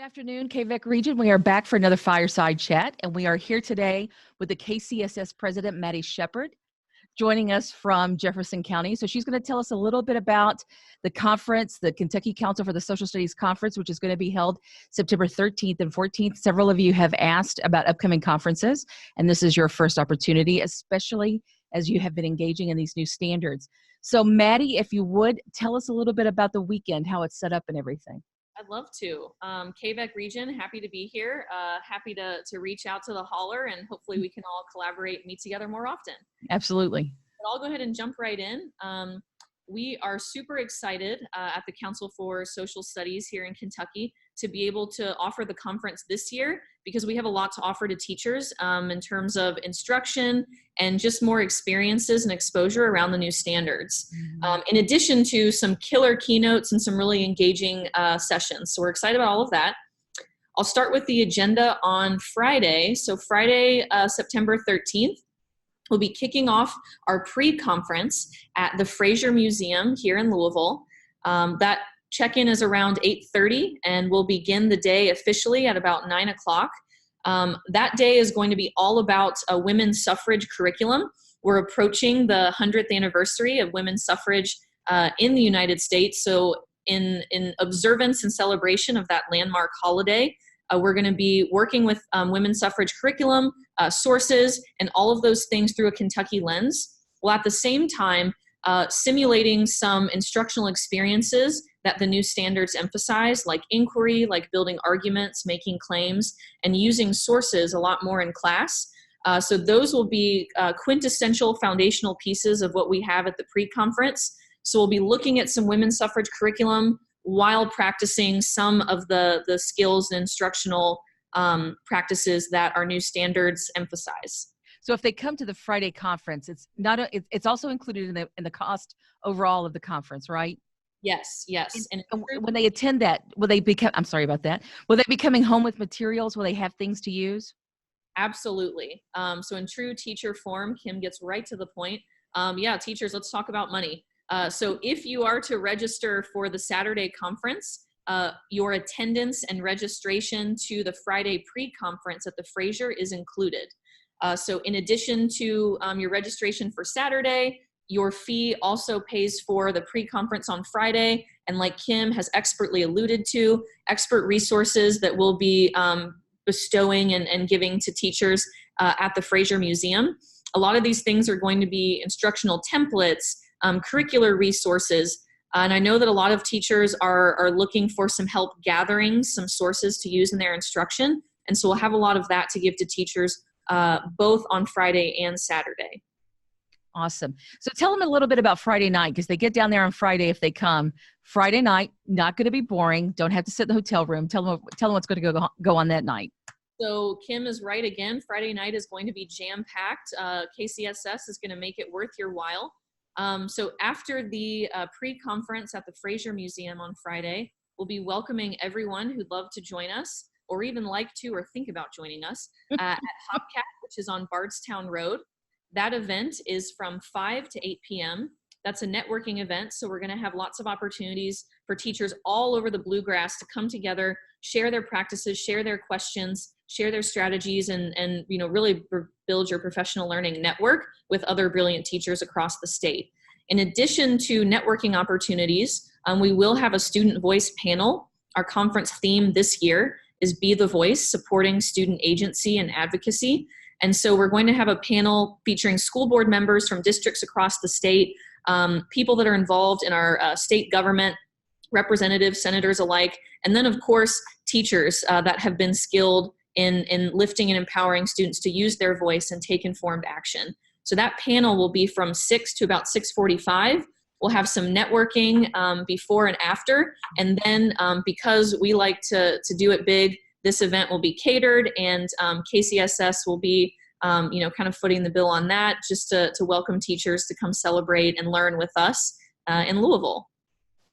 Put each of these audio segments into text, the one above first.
Good afternoon, KVEC region. We are back for another fireside chat, and we are here today with the KCSS president, Maddie Shepard, joining us from Jefferson County. So she's going to tell us a little bit about the conference, the Kentucky Council for the Social Studies Conference, which is going to be held September 13th and 14th. Several of you have asked about upcoming conferences, and this is your first opportunity, especially as you have been engaging in these new standards. So Maddie, if you would, tell us a little bit about the weekend, how it's set up and everything. I'd love to. KVEC region, happy to be here. Happy to reach out to the holler, and hopefully we can all collaborate and meet together more often. Absolutely. But I'll go ahead and jump right in. We are super excited at the Council for Social Studies here in Kentucky to be able to offer the conference this year because we have a lot to offer to teachers in terms of instruction and just more experiences and exposure around the new standards. In addition to some killer keynotes and some really engaging sessions. So we're excited about all of that. I'll start with the agenda on Friday. So Friday, September 13th, we'll be kicking off our pre-conference at the Fraser Museum here in Louisville. That check-in is around 8:30, and we'll begin the day officially at about 9 o'clock. That day is going to be all about a women's suffrage curriculum. We're approaching the 100th anniversary of women's suffrage in the United States. So in observance and celebration of that landmark holiday, we're going to be working with women's suffrage curriculum, sources, and all of those things through a Kentucky lens, while at the same time simulating some instructional experiences that the new standards emphasize, like inquiry, like building arguments, making claims, and using sources a lot more in class. So those will be quintessential foundational pieces of what we have at the pre-conference. So we'll be looking at some women's suffrage curriculum while practicing some of the skills and instructional practices that our new standards emphasize. So if they come to the Friday conference, it's also included in the cost overall of the conference, right? Yes. And when they attend that, I'm sorry about that. Will they be coming home with materials? Will they have things to use? Absolutely. So in true teacher form, Kim gets right to the point. Teachers, let's talk about money. So if you are to register for the Saturday conference, your attendance and registration to the Friday pre-conference at the Fraser is included. So in addition to your registration for Saturday, your fee also pays for the pre-conference on Friday. And like Kim has expertly alluded to, expert resources that we'll be bestowing and giving to teachers at the Fraser Museum. A lot of these things are going to be instructional templates, curricular resources. And I know that a lot of teachers are looking for some help gathering some sources to use in their instruction. And so we'll have a lot of that to give to teachers both on Friday and Saturday. Awesome. So tell them a little bit about Friday night, because they get down there on Friday if they come. Friday night, not going to be boring. Don't have to sit in the hotel room. Tell them what's going to go on that night. So Kim is right again. Friday night is going to be jam-packed. KCSS is going to make it worth your while. So after the pre-conference at the Fraser Museum on Friday, we'll be welcoming everyone who'd love to join us or even like to or think about joining us at Hopcat, which is on Bardstown Road. That event is from 5 to 8 p.m. That's a networking event, so we're going to have lots of opportunities for teachers all over the Bluegrass to come together, share their practices, share their questions, share their strategies, and really build your professional learning network with other brilliant teachers across the state. In addition to networking opportunities, we will have a student voice panel. Our conference theme this year is Be the Voice, supporting student agency and advocacy. And so we're going to have a panel featuring school board members from districts across the state, people that are involved in our state government, representatives, senators alike, and then of course teachers that have been skilled in lifting and empowering students to use their voice and take informed action. So that panel will be from 6 to about 6:45. We'll have some networking before and after, and then because we like to do it big, this event will be catered, and KCSS will be kind of footing the bill on that, just to welcome teachers to come celebrate and learn with us in Louisville.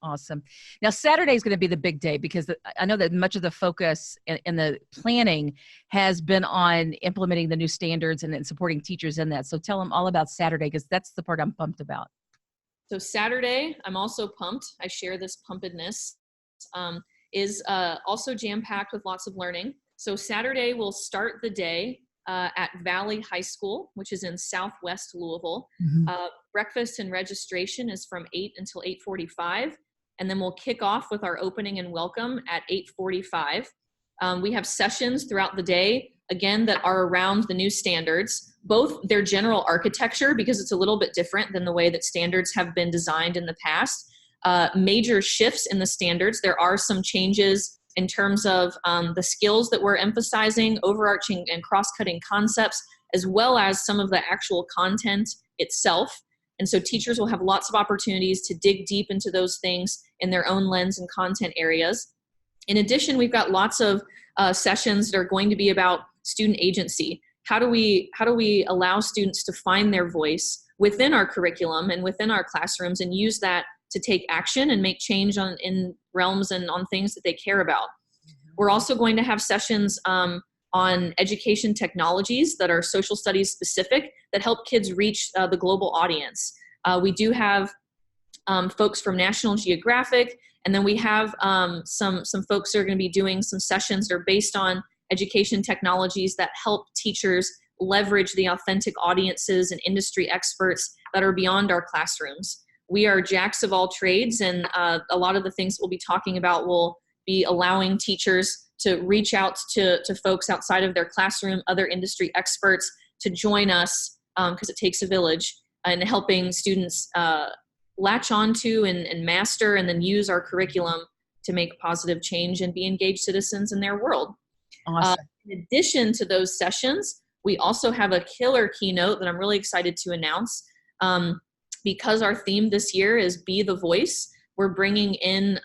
Awesome. Now, Saturday is going to be the big day because I know that much of the focus in the planning has been on implementing the new standards and supporting teachers in that. So tell them all about Saturday, because that's the part I'm pumped about. So Saturday, I'm also pumped. I share this pumpedness. is also jam-packed with lots of learning. So Saturday, we'll start the day at Valley High School, which is in Southwest Louisville. Breakfast and registration is from 8 until 8:45. And then we'll kick off with our opening and welcome at 8:45. We have sessions throughout the day, again, that are around the new standards, both their general architecture, because it's a little bit different than the way that standards have been designed in the past. Major shifts in the standards. There are some changes in terms of the skills that we're emphasizing, overarching and cross-cutting concepts, as well as some of the actual content itself. And so teachers will have lots of opportunities to dig deep into those things in their own lens and content areas. In addition, we've got lots of sessions that are going to be about student agency. How do we allow students to find their voice within our curriculum and within our classrooms and use that to take action and make change in realms and on things that they care about? We're also going to have sessions on education technologies that are social studies specific that help kids reach the global audience. We do have folks from National Geographic, and then we have some folks who are going to be doing some sessions that are based on education technologies that help teachers leverage the authentic audiences and industry experts that are beyond our classrooms. We are jacks of all trades, and a lot of the things we'll be talking about will be allowing teachers to reach out to folks outside of their classroom, other industry experts, to join us, because it takes a village, and helping students latch onto and master and then use our curriculum to make positive change and be engaged citizens in their world. Awesome. In addition to those sessions, we also have a killer keynote that I'm really excited to announce. Because our theme this year is Be the Voice, we're bringing in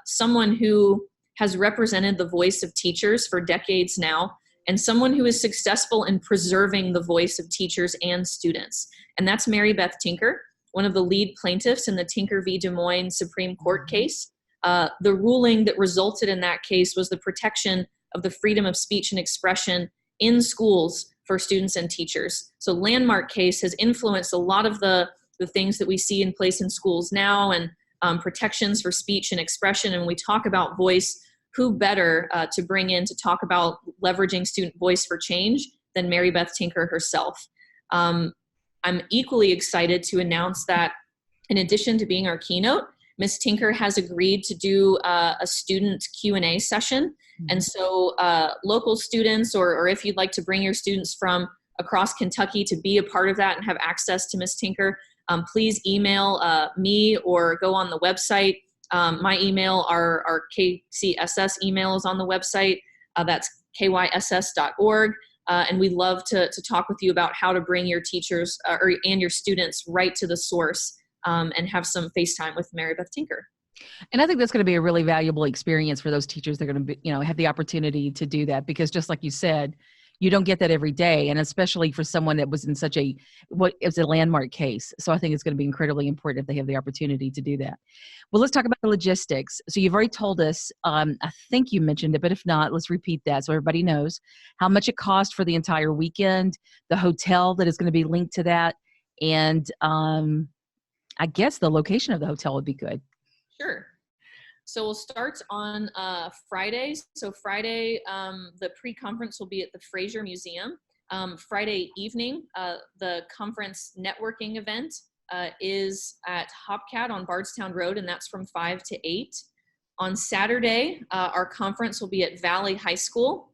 someone who has represented the voice of teachers for decades now, and someone who is successful in preserving the voice of teachers and students. And that's Mary Beth Tinker, one of the lead plaintiffs in the Tinker v. Des Moines Supreme Court case. The ruling that resulted in that case was the protection of the freedom of speech and expression in schools for students and teachers. So landmark case has influenced a lot of the things that we see in place in schools now, and protections for speech and expression. And when we talk about voice, who better to bring in to talk about leveraging student voice for change than Mary Beth Tinker herself. I'm equally excited to announce that in addition to being our keynote, Ms. Tinker has agreed to do a student Q&A session. And so local students, or if you'd like to bring your students from across Kentucky to be a part of that and have access to Ms. Tinker, please email me or go on the website. My email, our KCSS email is on the website. That's kyss.org. And we'd love to talk with you about how to bring your teachers and your students right to the source, and have some FaceTime with Mary Beth Tinker. And I think that's going to be a really valuable experience for those teachers. They're going to be, have the opportunity to do that, because just like you said, you don't get that every day. And especially for someone that was in what is a landmark case. So I think it's going to be incredibly important if they have the opportunity to do that. Well, let's talk about the logistics. So you've already told us, I think you mentioned it, but if not, let's repeat that so everybody knows how much it cost for the entire weekend, the hotel that is going to be linked to that. And I guess the location of the hotel would be good. Sure. So we'll start on Friday. So Friday, the pre-conference will be at the Fraser Museum. Friday evening, the conference networking event is at Hopcat on Bardstown Road, and that's from 5 to 8. On Saturday, our conference will be at Valley High School,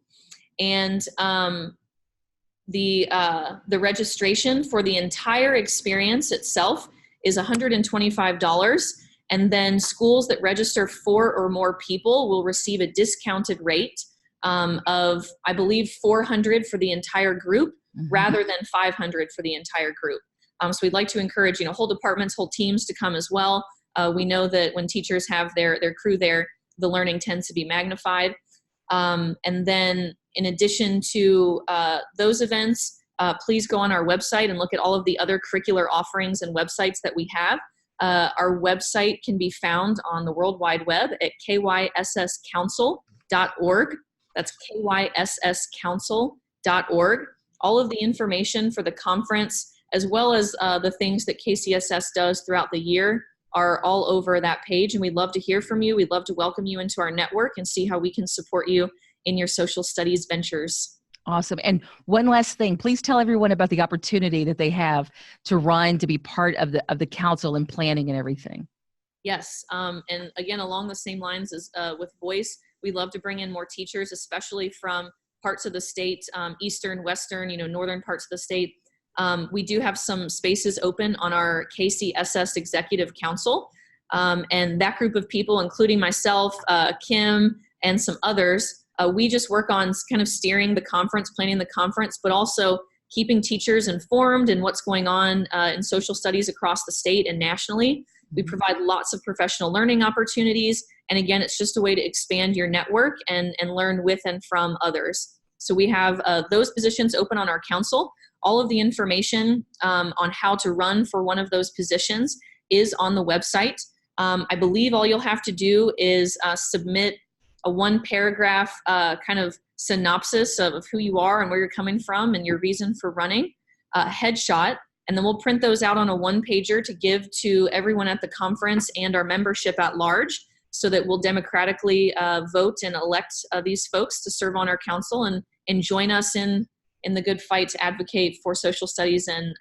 and the registration for the entire experience itself is $125. And then schools that register 4 or more people will receive a discounted rate of, I believe, $400 for the entire group, rather than $500 for the entire group. So we'd like to encourage, whole departments, whole teams to come as well. We know that when teachers have their crew there, the learning tends to be magnified. And then in addition to those events, please go on our website and look at all of the other curricular offerings and websites that we have. Our website can be found on the World Wide Web at kysscouncil.org. That's kysscouncil.org. All of the information for the conference, as well as the things that KCSS does throughout the year, are all over that page, and we'd love to hear from you. We'd love to welcome you into our network and see how we can support you in your social studies ventures. Awesome. And one last thing, please tell everyone about the opportunity that they have to run, to be part of the council and planning and everything. Yes, and again, along the same lines as with Voice, we love to bring in more teachers, especially from parts of the state, eastern, western, northern parts of the state. We do have some spaces open on our KCSS Executive Council, and that group of people, including myself, Kim, and some others, we just work on kind of steering the conference, planning the conference, but also keeping teachers informed in what's going on in social studies across the state and nationally. We provide lots of professional learning opportunities. And again, it's just a way to expand your network and learn with and from others. So we have those positions open on our council. All of the information on how to run for one of those positions is on the website. I believe all you'll have to do is submit a one paragraph kind of synopsis of who you are and where you're coming from and your reason for running, a headshot, and then we'll print those out on a one-pager to give to everyone at the conference and our membership at large, so that we'll democratically vote and elect these folks to serve on our council and join us in the good fight to advocate for social studies and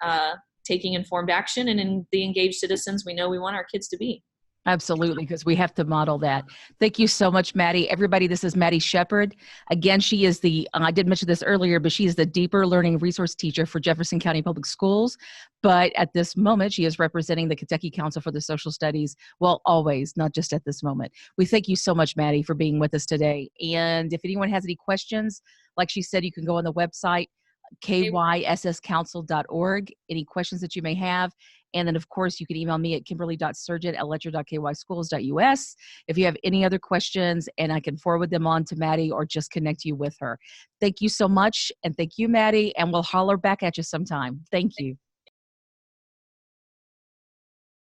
taking informed action and in the engaged citizens we know we want our kids to be. Absolutely, because we have to model that. Thank you so much, Maddie. Everybody, this is Maddie Shepard. Again, she is I did mention this earlier, but she is the Deeper Learning Resource Teacher for Jefferson County Public Schools. But at this moment, she is representing the Kentucky Council for the Social Studies. Well, always, not just at this moment. We thank you so much, Maddie, for being with us today. And if anyone has any questions, like she said, you can go on the website, kysscouncil.org, any questions that you may have. And then, of course, you can email me at kimberly.surgeon@letcher.kyschools.us if you have any other questions, and I can forward them on to Maddie or just connect you with her. Thank you so much, and thank you, Maddie, and we'll holler back at you sometime. Thank you.